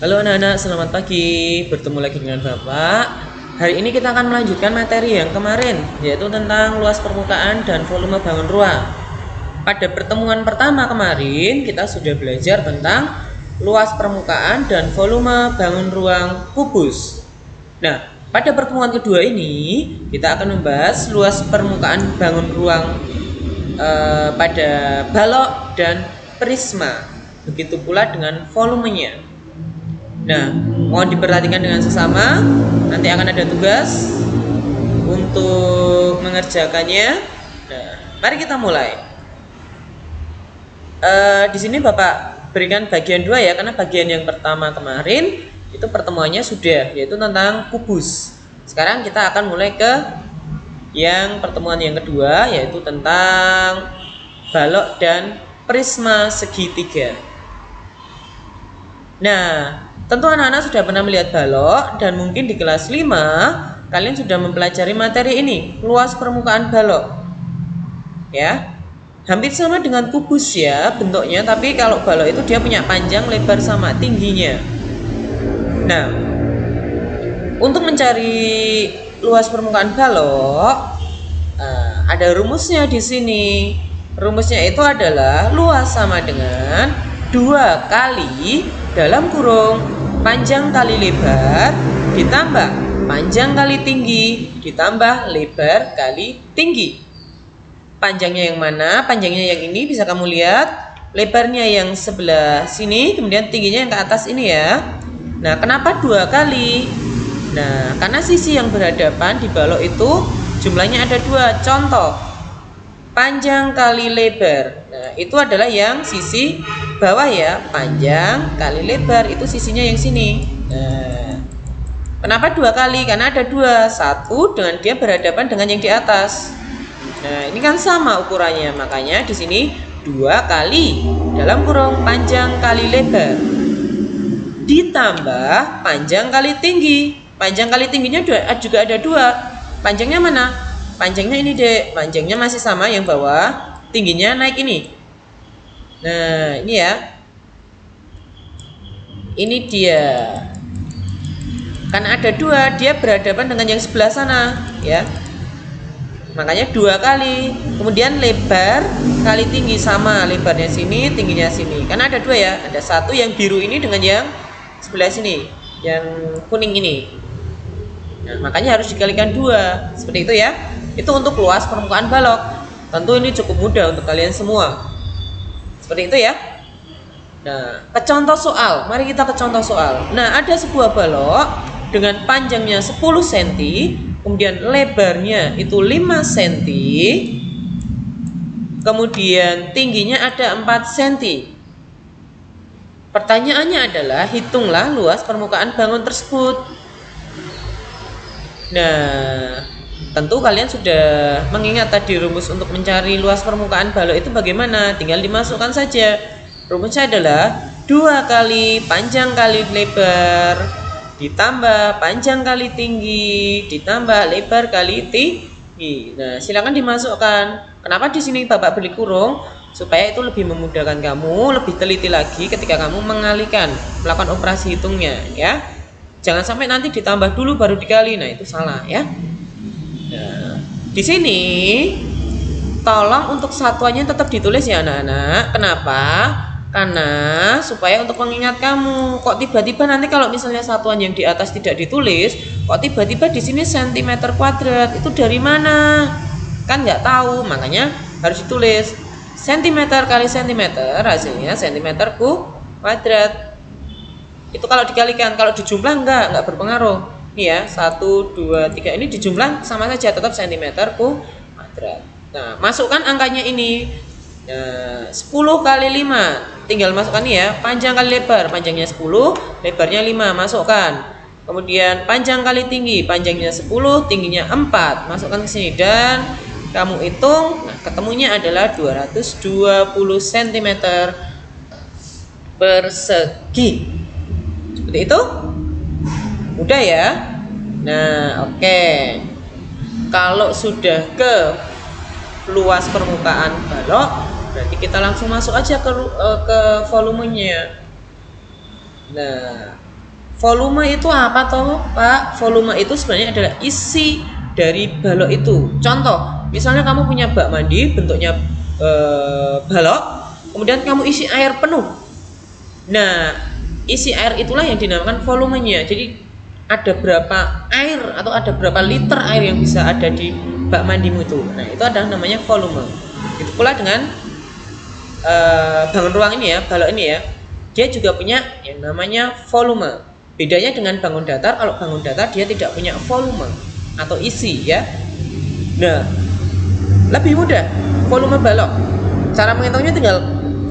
Halo anak-anak, selamat pagi. Bertemu lagi dengan Bapak. Hari ini kita akan melanjutkan materi yang kemarin, yaitu tentang luas permukaan dan volume bangun ruang. Pada pertemuan pertama kemarin, kita sudah belajar tentang luas permukaan dan volume bangun ruang kubus. Nah, pada pertemuan kedua ini, kita akan membahas luas permukaan bangun ruang pada balok dan prisma. Begitu pula dengan volumenya. Nah, mohon diperhatikan dengan sesama. Nanti akan ada tugas untuk mengerjakannya. Nah, mari kita mulai. Di sini Bapak berikan bagian 2 ya, karena bagian yang pertama kemarin itu pertemuannya sudah, yaitu tentang kubus. Sekarang kita akan mulai ke yang pertemuan yang kedua, yaitu tentang balok dan prisma segitiga. Nah, tentu anak-anak sudah pernah melihat balok dan mungkin di kelas 5 kalian sudah mempelajari materi ini, luas permukaan balok. Ya. Hampir sama dengan kubus ya bentuknya, tapi kalau balok itu dia punya panjang, lebar sama tingginya. Nah, untuk mencari luas permukaan balok ada rumusnya di sini. Rumusnya itu adalah luas sama dengan 2 kali dalam kurung panjang kali lebar ditambah panjang kali tinggi ditambah lebar kali tinggi. Panjangnya yang mana? Panjangnya yang ini bisa kamu lihat, lebarnya yang sebelah sini, kemudian tingginya yang ke atas ini ya. Nah, kenapa 2 kali? Nah, karena sisi yang berhadapan di balok itu jumlahnya ada 2. Contoh, panjang kali lebar. Nah, itu adalah yang sisi bawah ya, panjang kali lebar itu sisinya yang sini. Nah, kenapa 2 kali? Karena ada 2, satu dengan dia berhadapan dengan yang di atas. Nah, ini kan sama ukurannya, makanya di sini 2 kali dalam kurung panjang kali lebar ditambah panjang kali tinggi. Panjang kali tingginya juga ada 2. Panjangnya mana? Panjangnya ini dek, panjangnya masih sama yang bawah, tingginya naik ini. Nah, ini ya. Ini dia. Karena ada 2, dia berhadapan dengan yang sebelah sana, ya. Makanya 2 kali. Kemudian lebar kali tinggi sama, lebarnya sini, tingginya sini. Karena ada 2 ya. Ada satu yang biru ini dengan yang sebelah sini, yang kuning ini. Nah, makanya harus dikalikan 2. Seperti itu ya. Itu untuk luas permukaan balok. Tentu ini cukup mudah untuk kalian semua. Seperti itu ya. Nah, ke contoh soal. Mari kita ke contoh soal. Nah, ada sebuah balok dengan panjangnya 10 cm, kemudian lebarnya itu 5 cm, kemudian tingginya ada 4 cm. Pertanyaannya adalah, hitunglah luas permukaan bangun tersebut. Nah, tentu kalian sudah mengingat tadi rumus untuk mencari luas permukaan balok itu bagaimana? Tinggal dimasukkan saja. Rumusnya adalah 2 kali panjang kali lebar ditambah panjang kali tinggi ditambah lebar kali tinggi. Nah, silakan dimasukkan. Kenapa di sini Bapak beri kurung? Supaya itu lebih memudahkan kamu, lebih teliti lagi ketika kamu melakukan operasi hitungnya ya. Jangan sampai nanti ditambah dulu baru dikali. Nah, itu salah ya. Nah, di sini tolong untuk satuannya tetap ditulis ya anak-anak. Kenapa? Karena supaya untuk mengingat kamu. Kok tiba-tiba nanti kalau misalnya satuan yang di atas tidak ditulis, kok tiba-tiba di sini cm kuadrat, itu dari mana? Kan nggak tahu, makanya harus ditulis cm kali cm, hasilnya cm kuadrat. Itu kalau dikalikan, kalau dijumlah nggak berpengaruh. Ini ya, 1, 2, 3 ini dijumlah sama saja, tetap cm kuadrat. Nah, masukkan angkanya ini. Nah, 10 kali 5, tinggal masukkan ya, panjang kali lebar, panjangnya 10, lebarnya 5, masukkan. Kemudian panjang kali tinggi, panjangnya 10, tingginya 4, masukkan ke sini dan kamu hitung. Nah, ketemunya adalah 220 cm persegi. Seperti itu? Mudah ya? Nah, oke. Kalau sudah ke luas permukaan balok, berarti kita langsung masuk aja ke volumenya. Nah, volume itu apa toh Pak? Volume itu sebenarnya adalah isi dari balok itu. Contoh, misalnya kamu punya bak mandi bentuknya balok, kemudian kamu isi air penuh. Nah, isi air itulah yang dinamakan volumenya. Jadi ada berapa air atau ada berapa liter air yang bisa ada di bak mandimu itu. Nah, itu adalah namanya volume. Itu pula dengan bangun ruang ini ya, balok ini ya. Dia juga punya yang namanya volume. Bedanya dengan bangun datar, kalau bangun datar dia tidak punya volume atau isi ya. Nah, lebih mudah volume balok. Cara menghitungnya tinggal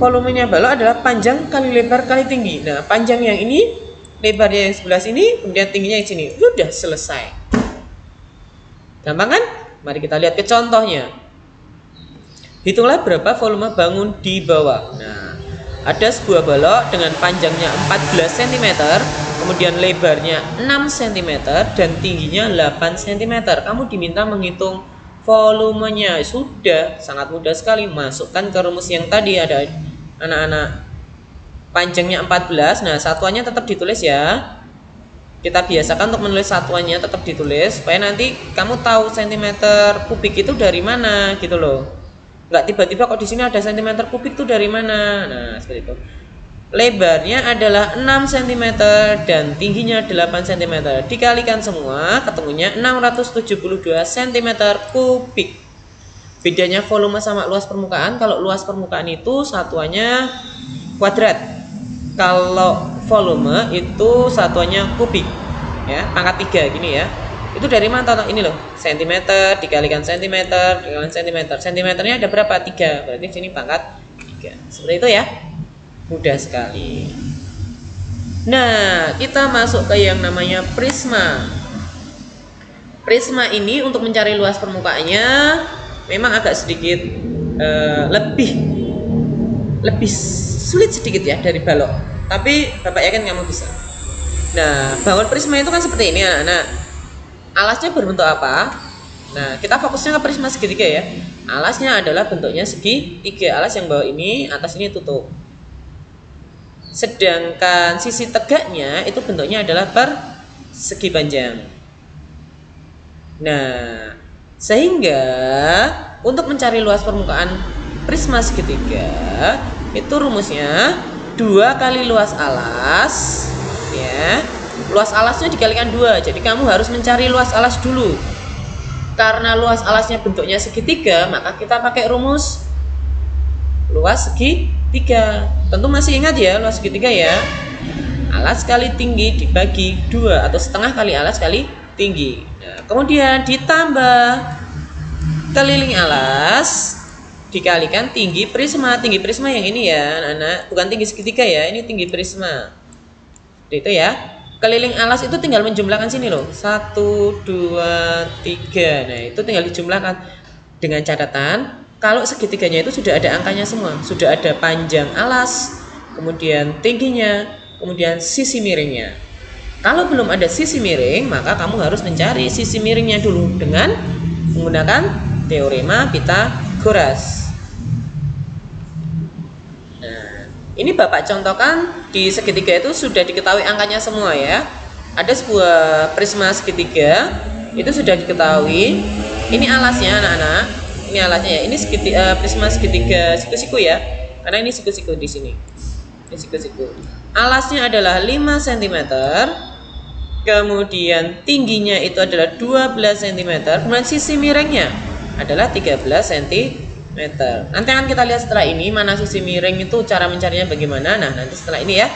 volumenya balok adalah panjang kali lebar kali tinggi. Nah, panjang yang ini, lebarnya yang sebelah sini, kemudian tingginya yang sini. Udah selesai. Gampang kan? Mari kita lihat ke contohnya. Hitunglah berapa volume bangun di bawah. Nah, ada sebuah balok dengan panjangnya 14 cm, kemudian lebarnya 6 cm dan tingginya 8 cm. Kamu diminta menghitung volumenya. Sudah, sangat mudah sekali. Masukkan ke rumus yang tadi ada anak-anak. Panjangnya 14. Nah, satuannya tetap ditulis ya. Kita biasakan untuk menulis satuannya tetap ditulis supaya nanti kamu tahu centimeter kubik itu dari mana gitu loh. Nggak tiba-tiba kok di sini ada centimeter kubik itu dari mana. Nah, seperti itu. Lebarnya adalah 6 cm dan tingginya 8 cm. Dikalikan semua, ketemunya 672 cm kubik. Bedanya volume sama luas permukaan. Kalau luas permukaan itu satuannya kuadrat. Kalau volume itu satuannya kubik. Ya, pangkat 3 gini ya. Itu dari mana? Ini loh, cm dikalikan cm dikalikan cm. Centimeternya ada berapa? 3. Berarti sini pangkat 3. Seperti itu ya. Mudah sekali. Nah, kita masuk ke yang namanya prisma. Prisma ini untuk mencari luas permukaannya memang agak sedikit lebih sulit sedikit ya dari balok. Tapi Bapak yakin kamu bisa. Nah, bangun prisma itu kan seperti ini anak-anak. Alasnya berbentuk apa? Nah, kita fokusnya ke prisma segitiga ya. Alasnya adalah bentuknya segitiga. Alas yang bawah ini, atas ini tutup. Sedangkan sisi tegaknya itu bentuknya adalah persegi panjang. Nah, sehingga untuk mencari luas permukaan prisma segitiga itu rumusnya 2 kali luas alas ya. Luas alasnya dikalikan 2. Jadi kamu harus mencari luas alas dulu. Karena luas alasnya bentuknya segitiga, maka kita pakai rumus luas segitiga. Tentu masih ingat ya luas segitiga ya. Alas kali tinggi dibagi 2 atau setengah kali alas kali tinggi. Nah, kemudian ditambah keliling alas dikalikan tinggi prisma. Tinggi prisma yang ini ya anak-anak, bukan tinggi segitiga ya, ini tinggi prisma. Itu ya. Keliling alas itu tinggal menjumlahkan sini loh, 1, 2, 3. Nah, itu tinggal dijumlahkan dengan catatan kalau segitiganya itu sudah ada angkanya semua, sudah ada panjang alas, kemudian tingginya, kemudian sisi miringnya. Kalau belum ada sisi miring, maka kamu harus mencari sisi miringnya dulu dengan menggunakan teorema Pythagoras. Ini Bapak contohkan di segitiga itu sudah diketahui angkanya semua ya. Ada sebuah prisma segitiga itu sudah diketahui. Ini alasnya anak-anak. Ini alasnya ya. Ini prisma segitiga siku-siku ya. Karena ini siku-siku di sini. Ini siku-siku. Alasnya adalah 5 cm. Kemudian tingginya itu adalah 12 cm. Kemudian sisi miringnya adalah 13 cm. Nanti akan kita lihat setelah ini mana sisi miring itu cara mencarinya bagaimana. Nah, nanti setelah ini ya.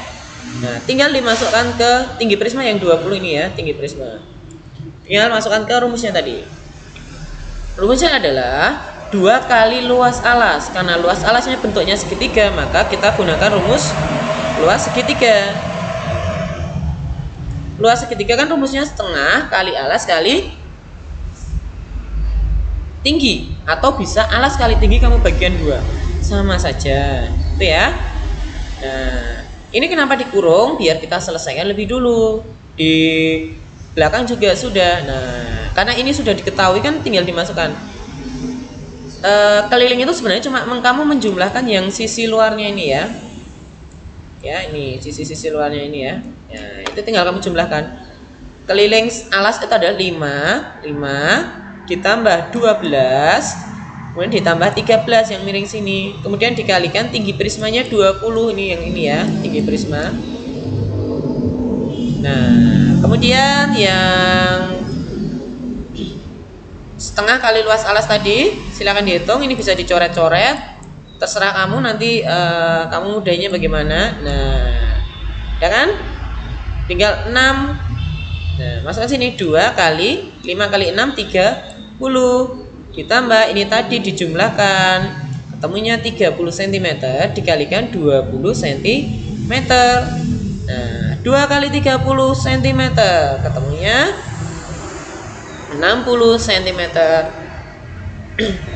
Nah, tinggal dimasukkan ke tinggi prisma yang 20 ini ya, tinggi prisma. Tinggal masukkan ke rumusnya tadi. Rumusnya adalah 2 kali luas alas. Karena luas alasnya bentuknya segitiga, maka kita gunakan rumus luas segitiga. Luas segitiga kan rumusnya setengah kali alas kali tinggi, atau bisa alas kali tinggi kamu bagian 2, sama saja itu ya. Nah, ini kenapa dikurung? Biar kita selesaikan lebih dulu. Di belakang juga sudah. Nah, karena ini sudah diketahui kan tinggal dimasukkan. Keliling itu sebenarnya cuma kamu menjumlahkan yang sisi luarnya ini ya. ya, ini sisi-sisi luarnya ini ya. Ya, itu tinggal kamu jumlahkan. Keliling alas itu adalah 5 ditambah 12, kemudian ditambah 13 yang miring sini, kemudian dikalikan tinggi prismanya 20, ini yang ini ya, tinggi prisma. Nah, kemudian yang setengah kali luas alas tadi silakan dihitung, ini bisa dicoret-coret, terserah kamu nanti kamu mudahnya bagaimana. Nah, ya kan, tinggal 6. Nah, masukkan sini 2 kali 5 kali 6 30, ditambah ini tadi dijumlahkan, ketemunya 30 cm dikalikan 20 cm. Nah, 2 kali 30 cm ketemunya 60 cm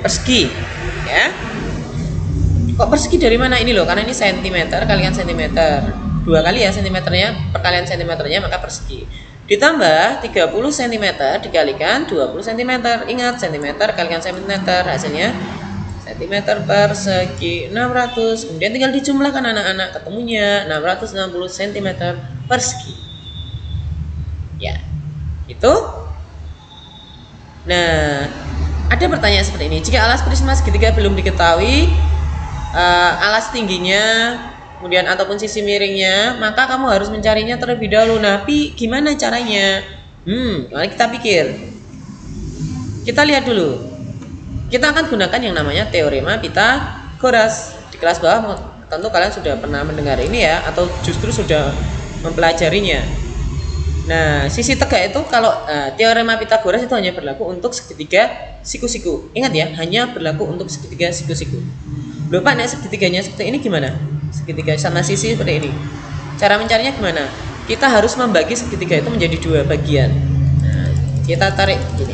persegi ya. Kok persegi dari mana? Ini loh, karena ini cm kalikan cm, 2 kali ya cm-nya, perkalian cm-nya, maka persegi. Ditambah 30 cm dikalikan 20 cm. Ingat, cm kalikan cm, hasilnya cm persegi 600. Kemudian tinggal dijumlahkan anak-anak, ketemunya 660 cm persegi. Ya, itu. Nah, ada pertanyaan seperti ini. Jika alas prisma segitiga belum diketahui alas tingginya, kemudian ataupun sisi miringnya, maka kamu harus mencarinya terlebih dahulu. Nah, gimana caranya? Mari kita pikir. Kita lihat dulu. Kita akan gunakan yang namanya teorema Pythagoras. Di kelas bawah tentu kalian sudah pernah mendengar ini ya, atau justru sudah mempelajarinya. Nah, sisi tegak itu kalau teorema Pythagoras itu hanya berlaku untuk segitiga siku-siku. Ingat ya, hanya berlaku untuk segitiga siku-siku. Lupa nih segitiganya seperti ini gimana? Segitiga sama sisi seperti ini. Cara mencarinya gimana? Kita harus membagi segitiga itu menjadi 2 bagian. Nah, kita tarik gini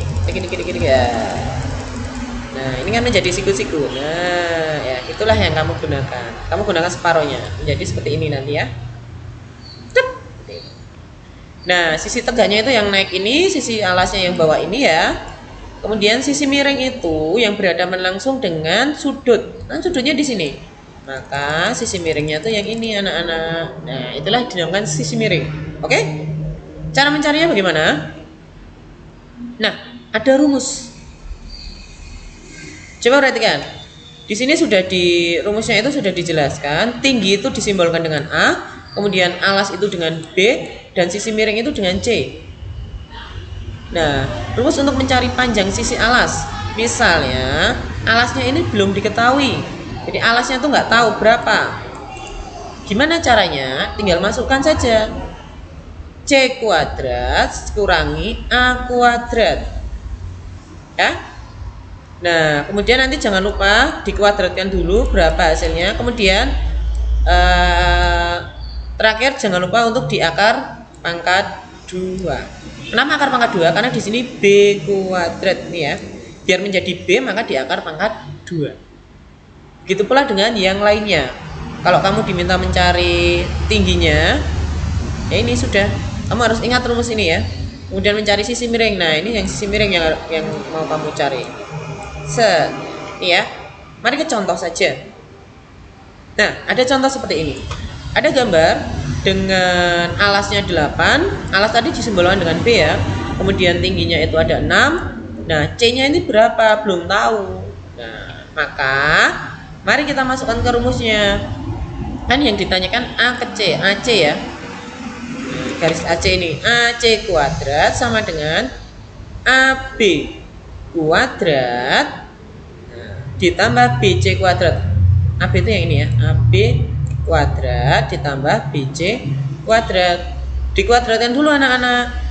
ya. Nah, ini kan menjadi siku-siku. Nah, ya itulah yang kamu gunakan. Kamu gunakan separohnya menjadi seperti ini nanti ya. Nah, sisi tegaknya itu yang naik ini, sisi alasnya yang bawah ini ya. Kemudian sisi miring itu yang berhadapan langsung dengan sudut. Nah, sudutnya di sini. Maka sisi miringnya tuh yang ini anak-anak. Nah, itulah dinamakan sisi miring. Oke? Cara mencarinya bagaimana? Nah, ada rumus. Coba perhatikan. Di sini sudah di rumusnya itu sudah dijelaskan. Tinggi itu disimbolkan dengan A, kemudian alas itu dengan B, dan sisi miring itu dengan C. Nah, rumus untuk mencari panjang sisi alas, misalnya alasnya ini belum diketahui, jadi alasnya tuh nggak tahu berapa. Gimana caranya? Tinggal masukkan saja C kuadrat kurangi A kuadrat ya. Nah, kemudian nanti jangan lupa dikuadratkan dulu berapa hasilnya. Kemudian terakhir jangan lupa untuk diakar pangkat 2. Kenapa akar pangkat 2? Karena di sini B kuadrat nih ya. Biar menjadi B maka diakar pangkat 2. Begitu pula dengan yang lainnya. Kalau kamu diminta mencari tingginya, ya ini sudah. Kamu harus ingat rumus ini ya. Kemudian mencari sisi miring. Nah, ini yang sisi miring yang mau kamu cari. Ini ya. Mari ke contoh saja. Nah, ada contoh seperti ini. Ada gambar dengan alasnya 8, alas tadi disimbolkan dengan B ya. Kemudian tingginya itu ada 6. Nah, C-nya ini berapa? Belum tahu. Nah, maka mari kita masukkan ke rumusnya. Kan yang ditanyakan A ke C, AC ya. Garis AC ini, AC kuadrat sama dengan AB kuadrat ditambah BC kuadrat. AB itu yang ini ya, AB kuadrat ditambah BC kuadrat. Dikuadratkan dulu anak-anak.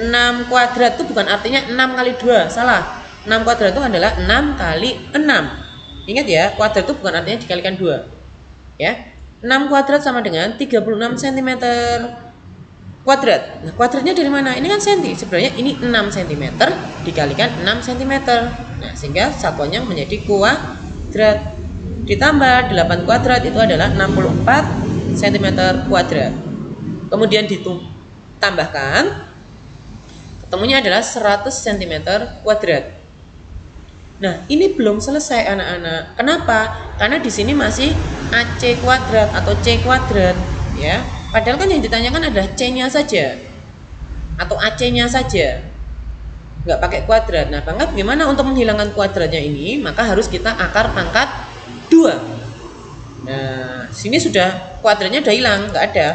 6 kuadrat itu bukan artinya 6 kali 2, salah. 6 kuadrat itu adalah 6 kali 6. Ingat ya, kuadrat itu bukan artinya dikalikan 2. Ya. 6 kuadrat sama dengan 36 cm kuadrat. Nah, kuadratnya dari mana? Ini kan senti. Sebenarnya ini 6 cm dikalikan 6 cm. Nah, sehingga satuannya menjadi kuadrat. Ditambah 8 kuadrat itu adalah 64 cm kuadrat. Kemudian ditambahkan, ketemunya adalah 100 cm kuadrat. Nah, ini belum selesai anak-anak. Kenapa? Karena di sini masih AC kuadrat atau C kuadrat, ya. Padahal kan yang ditanyakan adalah C-nya saja atau AC-nya saja, nggak pakai kuadrat. Nah, bagaimana untuk menghilangkan kuadratnya ini? Maka harus kita akar pangkat 2. Nah, sini sudah kuadratnya udah hilang, nggak ada.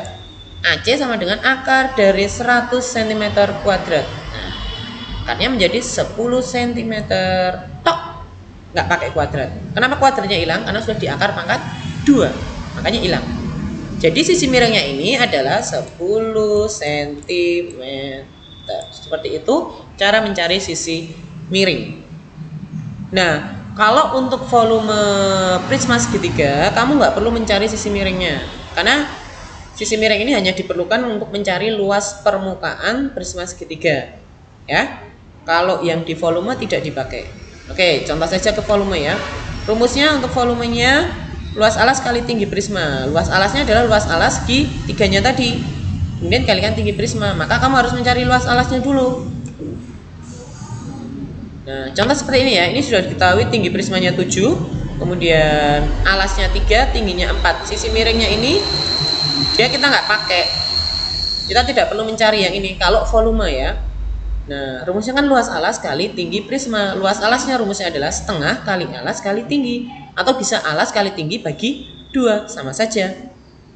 AC sama dengan akar dari 100 cm kuadrat. Nah, akarnya menjadi 10 cm. Tok, nggak pakai kuadrat. Kenapa kuadratnya hilang? Karena sudah di akar pangkat 2, makanya hilang. Jadi sisi miringnya ini adalah 10 cm. Seperti itu cara mencari sisi miring. Nah, kalau untuk volume prisma segitiga, kamu nggak perlu mencari sisi miringnya, karena sisi miring ini hanya diperlukan untuk mencari luas permukaan prisma segitiga, ya. Kalau yang di volume tidak dipakai. Oke, contoh saja ke volume ya. Rumusnya untuk volumenya luas alas kali tinggi prisma. Luas alasnya adalah luas alas di tiganya tadi, kemudian kalikan tinggi prisma. Maka kamu harus mencari luas alasnya dulu. Nah, contoh seperti ini ya. Ini sudah diketahui tinggi prismanya 7, kemudian alasnya 3, tingginya 4. Sisi miringnya ini dia kita nggak pakai. Kita tidak perlu mencari yang ini kalau volume ya. Nah, rumusnya kan luas alas kali tinggi prisma. Luas alasnya rumusnya adalah setengah kali alas kali tinggi, atau bisa alas kali tinggi bagi 2, sama saja.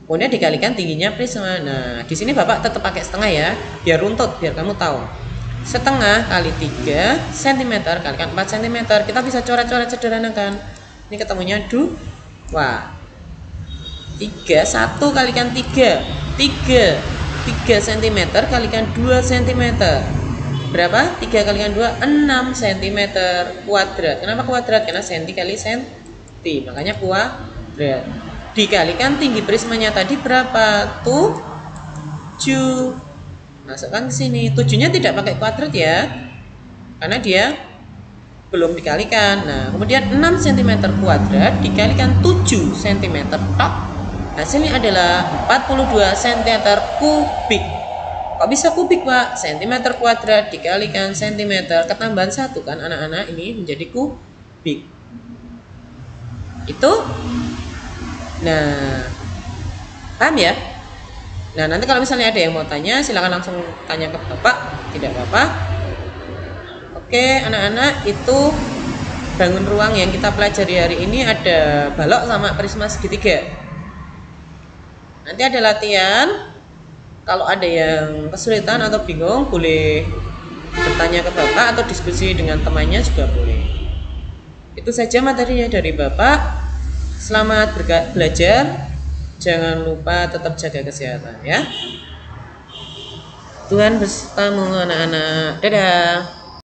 Kemudian dikalikan tingginya prisma. Nah, di sini Bapak tetap pakai setengah ya, biar runtut, biar kamu tahu. Setengah kali 3 cm kalikan 4 cm. Kita bisa coret-coret sederhanakan. Ini ketemunya 2. 3, 1 kalikan 3 cm kalikan 2 cm. Berapa? 3 kalikan 2, 6 cm kuadrat. Kenapa kuadrat? Karena senti kali senti, makanya kuadrat. Dikalikan tinggi prismanya tadi berapa? 7. Masukkan ke sini. 7-nya tidak pakai kuadrat ya, karena dia belum dikalikan. Nah, kemudian 6 cm kuadrat dikalikan 7 cm tok. Hasilnya adalah 42 cm kubik. Kok bisa kubik, Pak? Cm kuadrat dikalikan cm, ketambahan 1 kan anak-anak, ini menjadi kubik. Itu. Nah, paham ya? Nah, nanti kalau misalnya ada yang mau tanya, silakan langsung tanya ke Bapak, tidak apa-apa. Oke, anak-anak, itu bangun ruang yang kita pelajari hari ini ada balok sama prisma segitiga. Nanti ada latihan. Kalau ada yang kesulitan atau bingung, boleh bertanya ke Bapak atau diskusi dengan temannya juga boleh. Itu saja materinya dari Bapak. Selamat belajar. Jangan lupa tetap jaga kesehatan ya. Tuhan bersamamu anak-anak. Dadah.